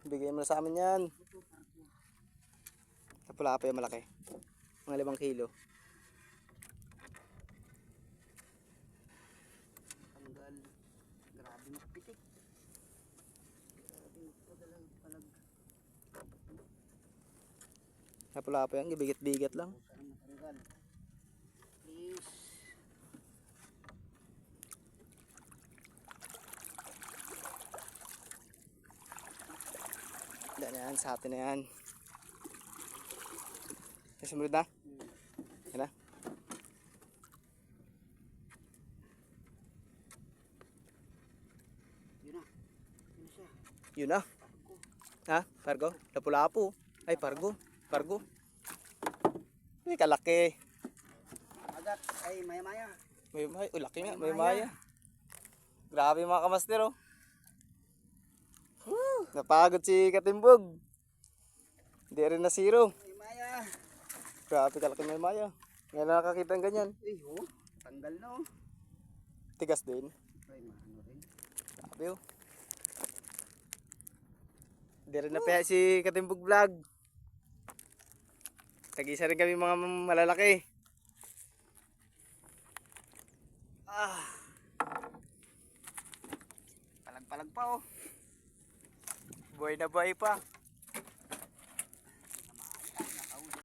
Bigay mo na sa amin yan. Tapula pa yung malaki. Mga 5 kilo. Tanggal. Grabe magpitik. Grabe magpadalang palag. Tapula pa yan. Bigat-bigat lang. Sana matanggal. Please. Yan na yan. Sa atin na yan. Sumunod na. Yan na. Yun na. Yun na siya. Yun na. Ha? Pargo? Lapu-lapu. Ay, pargo. Pargo. Ay, kalaki. Agat. Ay, maya-maya. May maya. Oh, laki nga. May May maya. Grabe mga kamaster, oh. Napagod si Katimbog. Hindi rin na zero. May maya. Grabe kalaki may maya. Ngayon na nakakita ng ganyan. Ay, oh. Tanggal na, oh. Tigas din. Ay, maano rin. Grabe, oh. Hindi rin napaya si Katimbog Vlog. Tag-isa rin kami mga malalaki. Palag-palag pa, oh. Buhay na buhay pa.